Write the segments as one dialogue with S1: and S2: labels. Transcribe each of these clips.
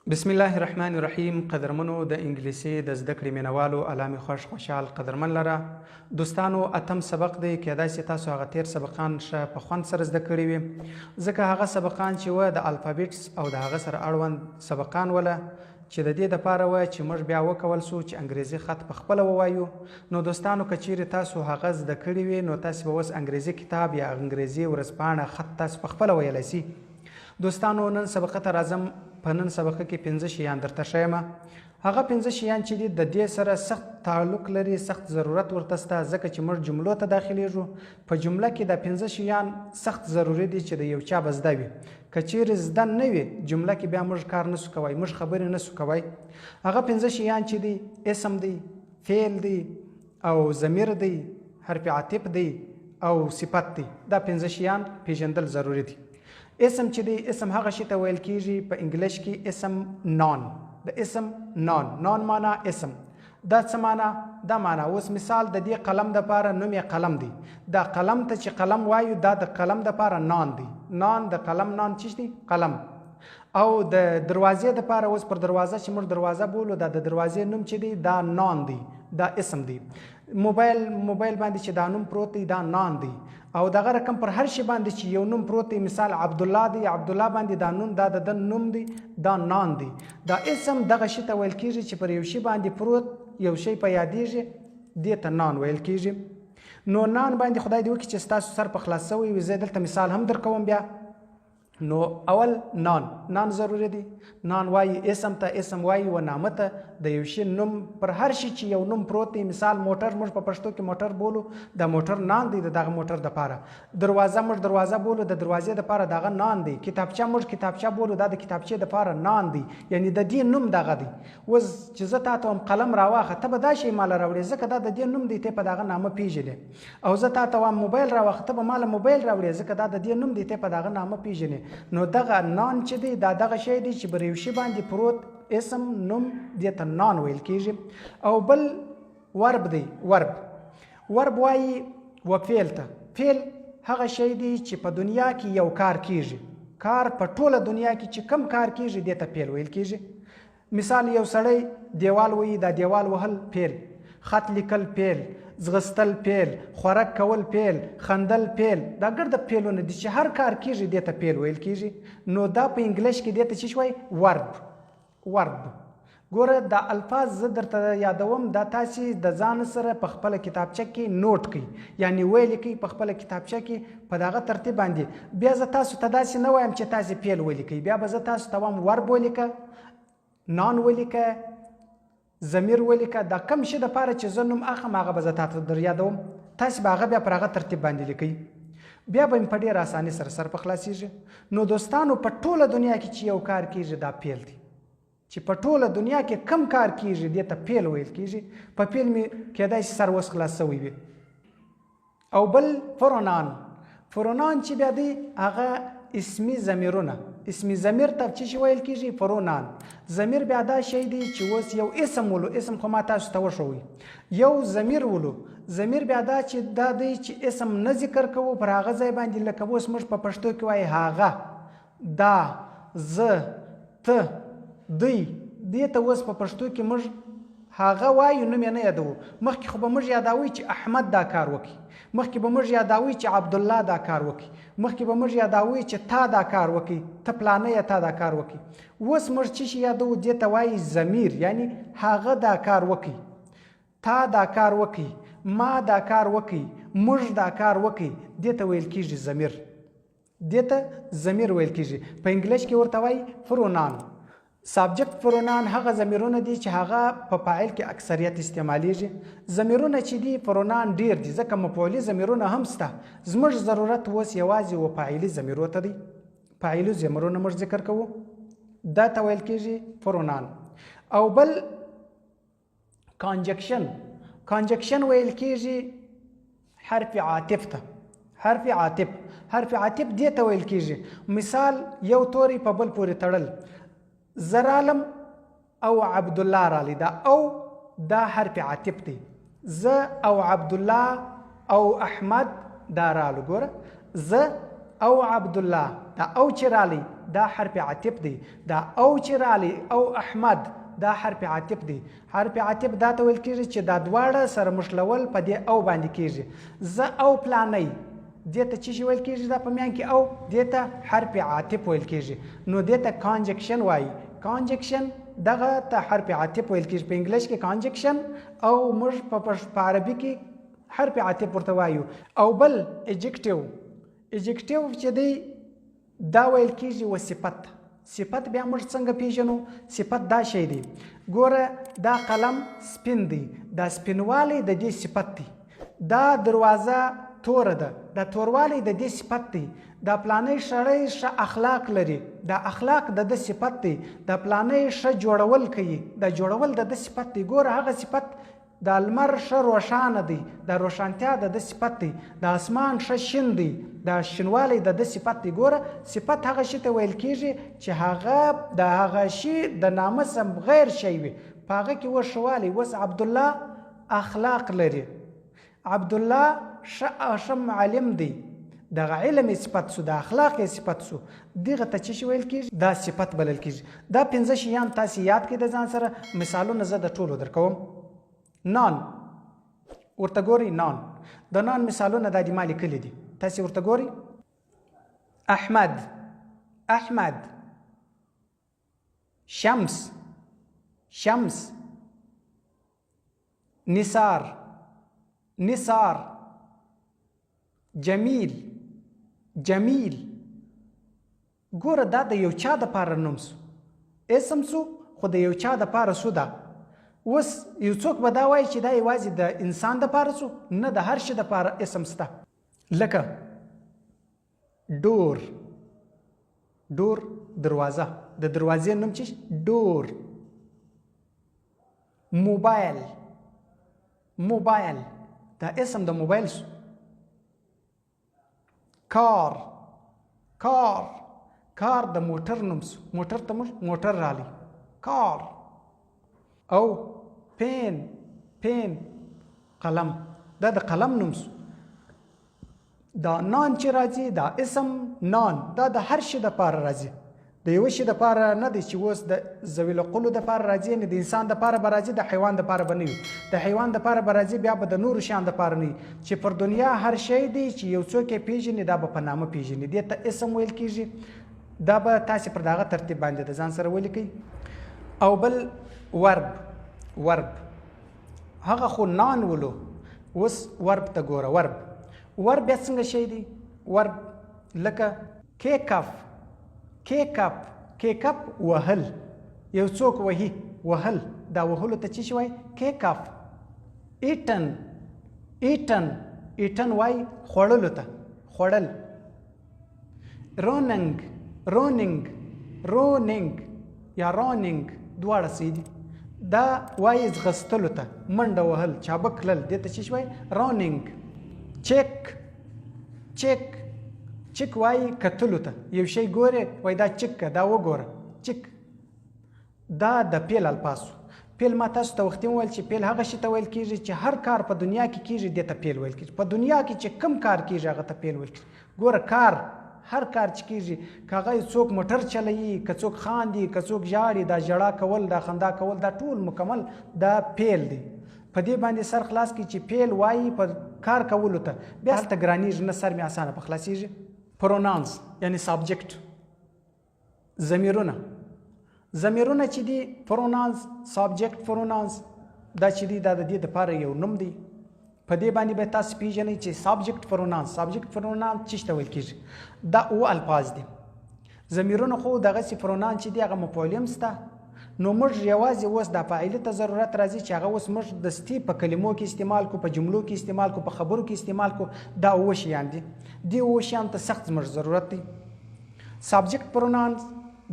S1: بسم الله الرحمن الرحیم. قدرمنو د انګلیسي د زده کړې مینوالو علامه خوشحال قدرمن لره دوستانو، اتم سبق دی. کېدای شي تاسو هغه تیر سبقان ښه په خوند سره زده کړي وي، ځکه هغه سبقان چې و د الفابیټس او د هغه سره اړوند سبقان وله چې د دې دپاره وه چې موږ بیا وکول سو چې انګریزي خط په خپله ووایو. نو دوستانو که چیرې تاسو هغه زده کړي وي نو تاسې به اوس انګریزي کتاب یا انګریزي ورځپاڼه خط تاسو په خپله ویلی سي. دوستانو نن سبقه ته راځم. په نن سبقه کې 5 شیان درته ښیم. هغه 5 شیان چې دي د دې سره سخت تعلق لري، سخت ضرورت ورته شته، ځکه چې موږ جملو ته داخلیږو. په جمله کې دا 5 شیان سخت ضروري دي چې د یو چا به زده وي. که چیرې زده نه وي جمله کې بیا موږ کار نسو کوی، موږ خبرې نسو کوی. هغه 5 شیان چې دي اسم دی، فعل دی او ضمیر دی، حرف عاطف دی او صفت دی. دا 5 شیان پیژندل ضروري دي. اسم چې دی، اسم هغه شي ته ویل کیږي په انګلیش کې اسم نان. د اسم نان معنا اسم. دا څه معنا؟ دا معنا اوس مثال د دې قلم دپاره نوم یې قلم دی. دا قلم ته چې قلم وایو دا د قلم دپاره نان دی. نان د قلم نان چې دی قلم. او د دروازې دپاره اوس پر دروازه چې موږ دروازه بولو دا د دروازې نوم چې دی دا نان دی، دا اسم دی. موبایل باندې چې دا نوم پروت دی دا نان دی. او دغه رقم پر هر شي باندې چې یو نوم پروت دی، مثال عبدالله دی، عبدالله باندې دا نوم دا د نوم دی، دا نان دی. دا اسم دغه شي ته ویل کیږي چې پر یو شي باندې پروت یو شی په یادیږي، دې ته نان ویل کیږي. نو نان باندې خدای دې وکړي چې ستاسو سر په خلاص شوی وي. زه دلته مثال هم در کوم بیا. نو اول نان ضروري دی. نان وایي اسم ته، اسم وایي و نامه ته. د یو شي نوم پر هر شي چې یو نوم پروت دی، مثال موټر موږ په پښتو کې موټر بولو، دا موټر نان دی د دغه موټر دپاره. دروازه موږ دروازه بولو، د دروازې دپاره دغه نان دی. کتابچه موږ کتابچه بولو، دا د کتابچې دپاره نان دی. یعنی د دې نوم دغه دی. اوس چې زه تا ته هم قلم راواخه ته به دا شی ماله راوړې، ځکه دا د دې نوم دی، ته په دغه نامه پیژنې. او زه تا ته وایم موبایل راواخه ته به ماله موبایل راوړې، ځکه دا د دې نوم دی، ته په دغه نامه پیژنې. نو دغه نان چې دی دا دغه شی دی چې پر یو شي باندې پروت اسم نوم دې ته نان ویل کیږي. او بل ورب دی. ورب وایي و فعل ته. فعل هغه شی دی چې په دنیا کې یو کار کیږي. کار په ټوله دنیا کې چې کم کار کیږي دې ته فعل ویل کیږي. مثال یو سړی دیوال وایي، دا دیوال وهل فعل، خط لیکل فعل، ځغستل فعل، خوراک کول فعل، خندل فعل. دا ګرده فعلونه دي چې هر کار کیږي دې ته فعل ویل کیږي. نو دا په انګلیش کې دې ته څه شوی؟ ورب. ګوره دا الفاظ زه درته یادوم، دا تاسې د ځان سره په خپله کتابچه کې نوٹ کړئ، یعنی ویلې کړئ په خپله کتابچه کې په دغه ترتیب باندې. بیا زه تاسو ته داسې نه وایم چې تاسې فعل ولیکئ، بیا به زه تاسو ته وایم ورب ولیکه، نان ولیکه، ضمیر ولیکه. دا کم شي دپاره چې زه نوم اخلم هغه به زه تاته در یادوم، تاسې به هغه بیا پر هغه ترتیب باندې لیکئ، بیا به په ډېره اسانۍ سره سر په خلاصېږي. نو دوستانو په ټوله دنیا کې چې یو کار کېږي دا فعل دی. چې په ټوله دنیا کې کم کار کیږي دې ته فعل ویل کیږي. په فعل مې کېدای شي سر اوس خلاص شوی وي. او بل فرونان چې بیا دی هغه اسمي ضمیرونه. اسمي ضمیر ته څه ویل کیږي؟ فرونان. ضمیر بیا دا شی دی چې اوس یو اسم ولو، اسم خو ما تاسو ته وښوی، یو ضمیر ولو. ضمیر بیا دا چې دا دی چې اسم نه ذکر کوو پر هغه ځای باندې، لکه اوس موږ په پښتو کې وایي هغه، دا، زه، ته، دوی. دې ته اوس په پښتو کې موږ هغه وایو، نوم یې نه یادوو. مخکې خو به موږ یادوي چې احمد دا کار وکړي، مخکې به موږ یادوي چې عبدالله دا کار وکړي، مخکې به موږ یادوي چې تا دا کار وکړي، ته پلانه یې تا دا کار وکړي. اوس موږ څه شي یادوو؟ دې ته وایي ضمیر، یعنی هغه دا کار وکړي، تا دا کار وکړي، ما دا کار وکړي، موږ دا کار وکړي. دې ته ویل کیږي ضمیر. دې ته ضمیر ویل کیږي. په انګلیش کې ورته وایي فرونان. سابجکت فرونان هغه ضمیرونه دي چې هغه په فاعل کې اکثریت استعمالیږي. ضمیرونه چې دي فرونان ډیر دي، ځکه مفعولي ضمیرونه هم شته. زموږ ضرورت اوس یوازې و فاعلي ضمیرو ته دی. فاعلي ضمیرونه موږ ذکر کوو، دا ته ویل کیږي فرونان. او بل کانجکشن ویل کیږي حرف عاطف ته. حرف عاطف دې ته ویل کیږي. مثال یو توری په بل پورې تړل، زرالم او عبدالله رالی، دا او دا حرف عاطف دی. زه او عبدالله او احمد دا رالو. ګوره زه او عبدالله دا او چې رالی دا حرف عطف دی دا او چې رالی او احمد دا حرف عطف دی حرف عطف دا ته ویل کېږي چې دا دواړه سره مشلول په دې او باندې کېږي زه او پلانی دې ته چې ویل کېږي دا په میان کې او دې ته حرف عطف ویل کېږي نو دې ته کانجکشن وایي کانجکشن دغه ته حرف عطف ویل کېږي په انګلیش کې کانجکشن او موږ په عربي کې حرف عطف ورته وایو او بل ایجکټیو چې دی دا ویل کېږي و صفت بیا موږ څنګه پیژنو صفت دا شی دی ګوره دا قلم سپین دی دا سپینوالی د دې صفت دی دا دروازه توره ده دا توروالی د دې صفت دی دا پلانې سړی ښه اخلاق لري دا اخلاق د ده صفت دی دا پلانې ښه جوړول کوي دا جوړول د ده صفت دی ګوره هغه صفت دا لمر ښه روښانه دی دا روښانتیا د ده صفت دی دا اسمان ښه شین دی دا شینوالی د ده صفت دی ګوره صفت هغه شي ته ویل کېږي چې هغه د هغه شي د نامه سم غیر شی وي په هغه کې اوس ښه والی اوس عبدالله اخلاق لري عبدالله ښه معلم دی دغه علم صفت سو د اخلاق صفت سو دغه ته چې ویل کېږي دا صفت بلل کېږي دا 5 شیان تاسې یاد کړئ د ځان سره مثالونه زه د ټولو درکوم نان ورته ګورئ نان د نان مثالونه دا د ما لیکلي دي تاسې ورته ګورئ احمد شمس نثار جمیل ګوره دا د یو چا دپاره نوم سو اسم سو خو د یو چا دپاره سو ده اوس یو څوک به دا وایي چې دا یوازې د انسان دپاره سو نه د هر شي دپاره اسم سته لکه ډور دروازه د دروازې نوم چې ډور موبایل دا اسم د موبایل سو کار د موټر نوم سو موټر ته موټر رالی کار او پین قلم دا د قلم نوم سو دا نان چې راځي دا اسم نان دا د هر شي دپاره راځي د یوه شي دپاره نه دی چې اوس د ذوي العقولو دپاره راځي نه د انسان دپاره به راځي د حیوان دپاره به نه وي د حیوان دپاره به راځي بیا به د نورو شیان دپاره نه وي چې پر دنیا هر شی دی چې یو څوک یې پیژني دا به په نامه پیژني دې ته اسم ویل کېږي دا به تاسې پر دغه ترتیب باندې د ځان سره ولیکئ او بل ورب هغه خو نان ولو اوس ورب ته ګوره ورب بیا څنګه شی دی ورب لکه کیکاپ وهل یو څوک وهل دا وهلو ته چې وایي کیکاپ ایټن وایي خوړلو ته خوړل روننګ یا راننګ دواړه څه دي دا وایي ځغستلو ته منډه وهل چابک تلل دې ته چې وایي راننګ چک وایي کتلو ته یو شی ګورې وایي دا چک که دا وګوره چک دا د پیل الفاظ پیل ما تاسو ته وختي وویل چې پیل هغه شي ته ویل کېږي چې هر کار په دنیا کې کېږي دې ته پیل ویل کېږي په دنیا کې چې کم کار کېږي هغه ته پیل ویل کېږي ګوره هر کار چې کېږي که هغه څوک موټر چلوي که څوک خاندي که څوک ژاړي دا ژړا کول دا خندا کول دا ټول مکمل دا پیل دی په دې باندې سر خلاص کړي چې پیل وایي په کار کولو ته بیا هلته ګرانېږي نه سر مې اسانه په خلاصېږي پرونانس یعنی سابجکټ ضمیرونه چې دي پرونانس سابجکټ پرونانس دا چې دي دا د دې دپاره یو نوم دی په دې باندې به تاسو پیژنئ چې سابجکټ پرونانس چې ته ویل کېږي دا اوه الفاظ دي ضمیرونه خو دغسې پرونانس چې دي هغه مفعول هم شته نو موږ یوازې اوس دا فاعلي ته ضرورت راځي چې هغه اوس موږ دستي په کلمو کې استعمال کو په جملو کې استعمال کو په خبرو کې استعمال کو دا اوه شیان دي دې اوه شیانو ته سخت زموږ ضرورت دی سابجکټ پرونانس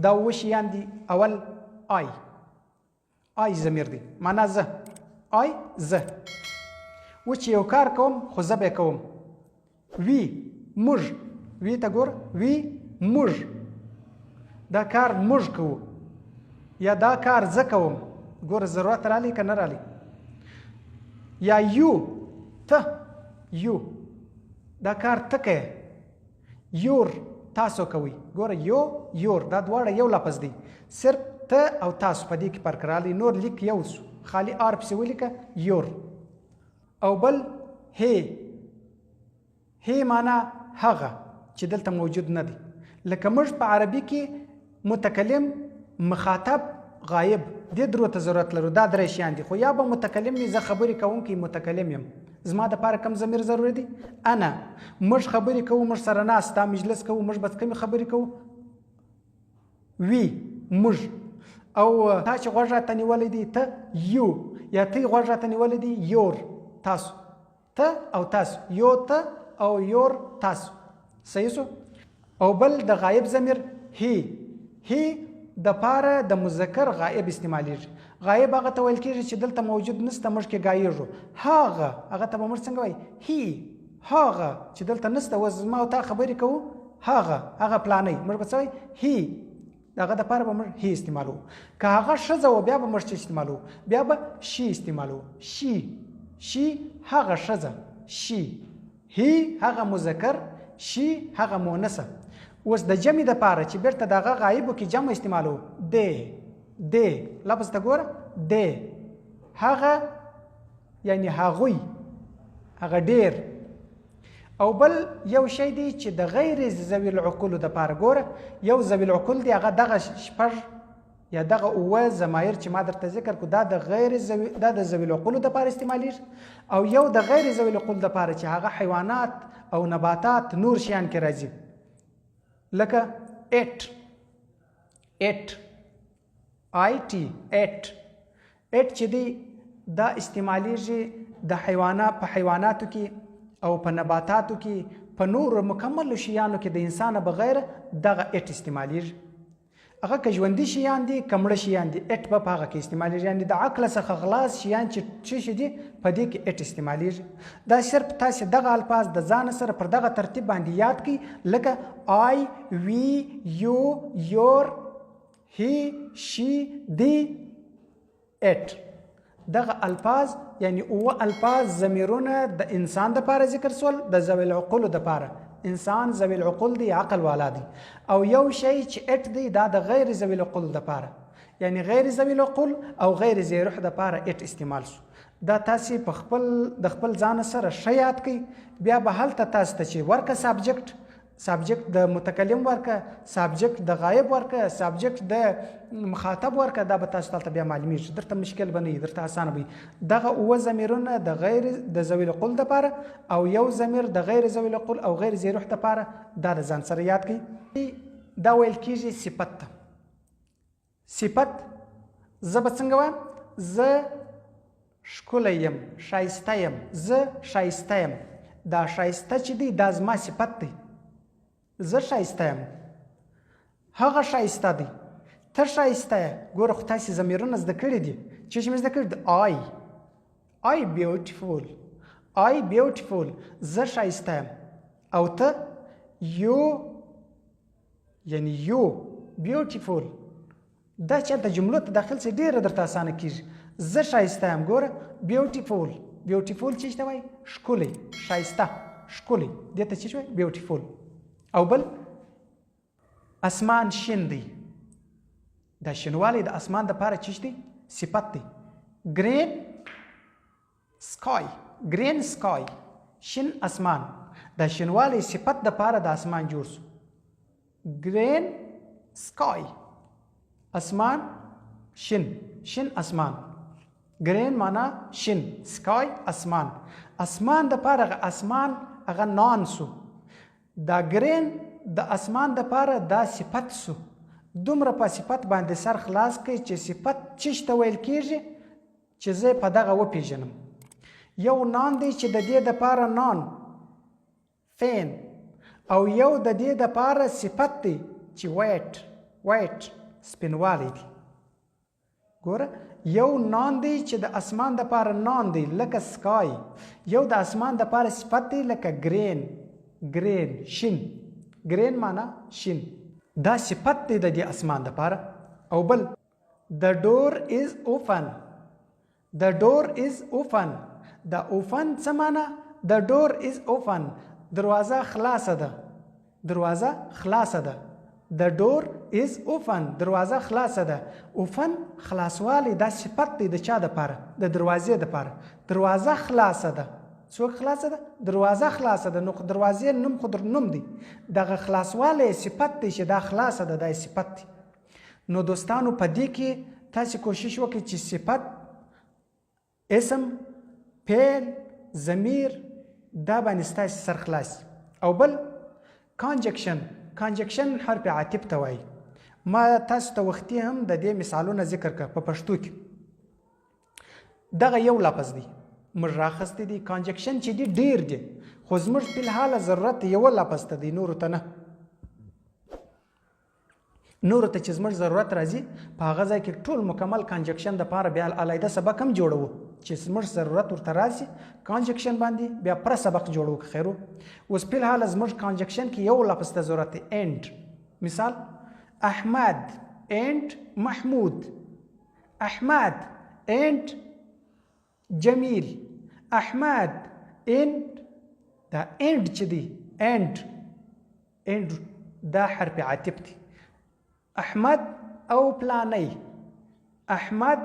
S1: دا اوه شیان دي اول آی ضمیر دی معنا زه و چې یو کار کوم خو زه به کوم موږ ته ګوره موږ دا کار موږ کوو یا دا کار زه کوم ګوره ضرورت رالی که نه رالی یا ته دا کار ته کوې یور تاسو کوي. ګوره یور دا دواړه یو لفظ دی، صرف ته او تاسو په دې کې فرق راغلی، نور لیک یو سو، خالی آر پسې ولیکه یور. او بل هی معنا هغه چې دلته موجود نه دی. لکه موږ په عربي کې متکلم، مخاطب، غایب دې درو ته ضرورت لرو. دا درې شیان دي. خو یا به متکلم وي، زه خبرې کوونکی متکلم یم، زما دپاره کوم ضمیر ضروري دی؟ انا. موږ خبرې کوو، موږ سره ناست دا مجلس کوو، موږ به کومې خبرې کوو؟ وی موږ. او تا چې غوږ راته نیولی دی ته یو، یا ته غوږ راته نیولی دی یور تاسو. ته او تاسو، یو ته او یور تاسو. صحیح سو؟ او بل د غایب ضمیر هی د پاره د مذکر غایب استعمالیږي. غایب هغه ته ویل کېږي چې دلته موجود نسته، موږ کې غایږو. هغه ته به موږ څنګه وایي؟ هغه چې دلته نسته، اوس ما او تا خبرې کوو، هغه پلانی، موږ به څه وایي؟ هغه دپاره به موږ هی استعمالو. که هغه ښځه و بیا به موږ څه استعمالو؟ بیا به شي استعمالو. شي هغه ښځه، شي. هی هغه مذکر، شي هغه مؤنثه. اوس د جمع دپاره چې بیرته د هغه غایبو کې جمع استعمالو، دی لفظ ته ګوره، دی هغه یعنی هغوی، هغه ډیر. او بل یو شی دی چې د غیر ذوي العقول دپاره ګوره، یو ذوي العقول دی، هغه دغه شپږ یا دغه اوه ضمایر چې ما درته ذکر کړو، دا د ذوي العقول دپاره استعمالیږي. او یو د غیر ذوي العقول دپاره چې هغه حیوانات او نباتات نور شیان کې راځي، لکه ایټ چې دی دا استعمالیږي د په حیواناتو کې او په نباتاتو کې، په نور مکملو شیانو کې د انسانه بغیر دغه ایټ استعمالیږي. هغه که ژوندي شیان دي که مړه شیان دي، ایټ په هغه کې استعمالیږي. یعنې د عقله څخه خلاص شیان چې دي په دې کې ایټ استعمالیږي. دا صرف تاسې دغه الفاظ د ځان سره پر دغه ترتیب باندې یاد کړئ، لکه آی، وی، یو، یور، هی، شي، دی، ایټ. دغه الفاظ یعنی اوه الفاظ ضمیرونه د انسان دپاره ذکر سول، د ذوي العقولو دپاره. انسان ذوي العقول دی، عقل والا دی. او یو شی چې ایټ دی دا د غیر ذوي العقول دپاره، یعنی غیر ذوي العقول او غیر ذی روح دپاره ایټ استعمال سو. دا تاسې د خپل ځان سره ښه یاد کړئ. بیا به هلته تاسو ته چې ورکه سابجیکټ د متکلم ورکه، سابجیکټ د غایب ورکه، سابجیکټ د مخاطب ورکه، دا به تاسو ته بیا معلومیږي، درته مشکل به نه وي، درته اسانه به وي. دغه اوه ضمیرونه د غیر د ذوي العقول دپاره او یو ضمیر د غیر ذوي العقول او غیر ذی روح دپاره، دا د ځان سره یاد کړئ. دا ویل کېږي صفت ته. صفت زه به څنګه وایم؟ زه ښکلی یم، ښایسته یم، زه ښایسته یم. دا ښایسته چې دی دا زما صفت دی. زه ښایسته یم، هغه ښایسته دی، ته ښایسته یې. ګوره خو تاسې ضمیرونه زده کړي دي. چې مې زده کړي دي؟ آی بیوټیفول، زه ښایسته یم. او ته یعنی یو بیوټیفول. دا چې د جملو ته داخل سي ډېره درته اسانه کېږي. زه ښایسته یم. ګوره بیوټیفول چې ته وایي ښکلی، ښایسته، ښکلی، دې ته چې وایي بیوټیفول. او بل اسمان شین دی. دا شینوالی د اسمان دپاره چې دی صفت دی. ګرین سکای، شین اسمان. دا شینوالی صفت دپاره د اسمان جوړ سو. ګرین سکای، اسمان شین اسمان. ګرین معنا شین، سکای اسمان. اسمان دپاره هغه اسمان هغه نان سو. دا ګرین د اسمان دپاره دا صفت سو. دومره په صفت باندې سر خلاص کړئ چې صفت چیش ته ویل کېږي چې زه په دغه وپېژنم. یو نان دی چې د دې دپاره نان فین، او یو د دې دپاره صفت دی چې وایټ سپینوالی دی. ګوره یو نان دی چې د اسمان دپاره نان دی لکه سکای، یو د اسمان دپاره صفت دی لکه ګرین شین. ګرین معنا شین، دا صفت دی د دې اسمان دپاره. او بل the door is open. دا اوفن څه معنا؟ the door is open، دروازه خلاصه ده. دروازه خلاصه ده. The door is open. دروازه خلاصه ده. open خلاصوالی دا صفت دی د چا دپاره؟ د دروازې دپاره. دروازه خلاصه ده. څوک خلاصه ده؟ دروازه خلاصه ده. نو دروازې نوم خو نوم دی. دغه خلاصوالی صفت دی چې دا خلاصه ده دا صفت دی. نو دوستانو په دې کې تاسې کوشش وکړئ چې صفت، اسم، فعل، ضمیر دا باندې ستاسې سر خلاص. او بل کانجکشن. کانجکشن حرف عاطف ته وایي. ما تاسو ته وختي هم د دې مثالونه ذکر کړه په پښتو کې. دغه یو لفظ دی موږ راخستی دی. کانجکشن چې دی ډیر دی خو زموږ فی الحال ضرورت یو لفظ ته دی، نورو ته نه. نورو ته چې زموږ ضرورت راځي په هغه ځای کې ټول مکمل کانجکشن دپاره بیا علیحده سبق هم جوړوو چې زموږ ضرورت ورته راسي کانجکشن باندې بیا پوره سبق جوړوو که خیر و. اوس فی الحال زموږ کانجکشن کې یو لفظ ته ضرورت دی، اینډ. مثال احمد اینډ محمود. احمد اینډ جمیل. احمد اینډ دا اینډ چې دی اینډ دا حرف عاطف دی. احمد او پلانی. احمد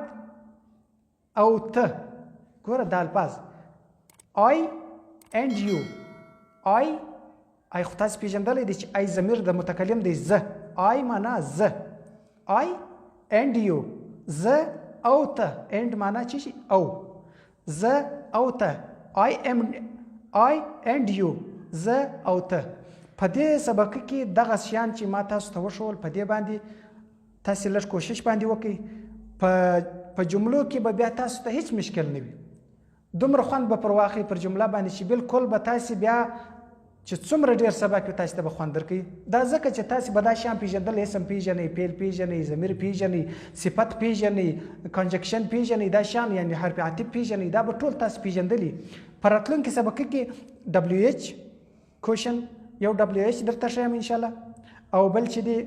S1: او ته. ګوره دا الفاظ آی اینډ یو. آی خو تاسې پېژندلی دی چې آی ضمیر د متکلم دی زه. آی معنا زه. آی اینډ یو زه او ته. اینډ معنا چې شي او. زه او ته. آی اینډ یو زه او ته. په دې سبق کې دغه شیان چې ما تاسو ته وښول په دې باندې تاسې لږ کوشش باندې وکړئ. په جملو کې به بیا تاسو ته هیڅ مشکل نه وي. دومره خوند به پر واخلئ پر جمله باندې چې بالکل به تاسې بیا چې څومره ډېر سبق وي تاسې ته به خوند درکوي. دا ځکه چې تاسې به دا شیان پېژندل، اسم پېژنئ، فعل پېژنئ، ضمیر پېژنئ، صفت پېژنئ، کنجکشن پېژنئ، دا شیان یعنې حرف عاطف پېژنئ. دا به ټول تاسې پېژندلي. په راتلونکي سبق کې WH کوشن یو WH درته ښیم انشاءالله، او بل چې دی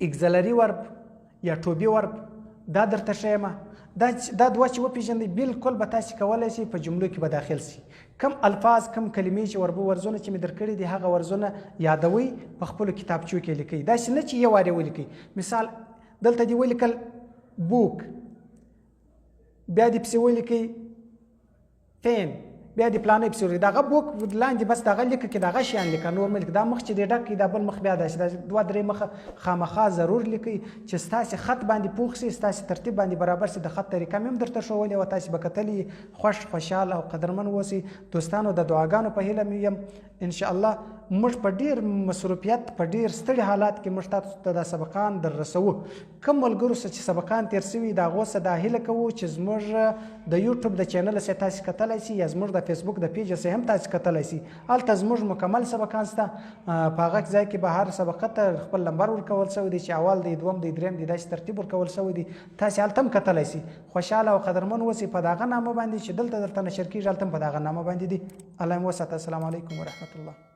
S1: اګزلري ورب یا ټوبي ورب دا درته ښیم. دا دوه چې وپېژنئ بالکل به تاسې کولی شئ په جملو کې به داخل شي. کم الفاظ کم کلمې چې ورزونه چې مې درکړي دي هغه ورزونه یادوئ، په خپلو کتابچو کې لیکئ. داسې نه چې یو وار یې ولیکئ. مثال دلته دې ولیکل بوک، بیا دې پسې ولیکئ فین، بیا دې پلانې پسې ولیکئ. دغه بوک لاندې بس دغه لیکه کې دغه شیان لیکه، نور مه لیکه. دا مخ چې دې ډک کړي دا بل مخ بیا داسې دوه درې مخه خامخا ضرور لیکئ چې ستاسې خط باندې پوخ شي، ستاسې ترتیب باندې برابر شي. د خط طریقه مې هم درته ښولې وه، تاسې به کتلي. خوشحال او قدرمن اوسئ. دوستانو د دعاګانو په هیله مې یم انشاءالله موږ په ډېر مصروفیت په ډېر ستړي حالات کې موږ تاسو ته دا سبقان در رسوو. کوم ملګرو سره چې سبقان تېر سوي د هغو سره دا هیله کوو چې زموږ د یوټیوب د چینل سره تاسې کتلی سي یا زموږ د فیسبوک د پیج سره هم تاسې کتلی سي. هلته زموږ مکمل سبقان شته. په هغه ځای کې به هر سبقه ته خپل نمبر ورکول سوی دی چې اول دی، دوم دی، دریم دی، داسې ترتیب ورکول سوی دی. تاسې هلته هم کتلی سي. خوشحاله او قدرمن اوسئ په دغه نامه باندې چې دلته درته نشر کېږي، هلته هم په دغه نامه باندې دي. الله مو وساته. السلام علیکم ورحمة الله.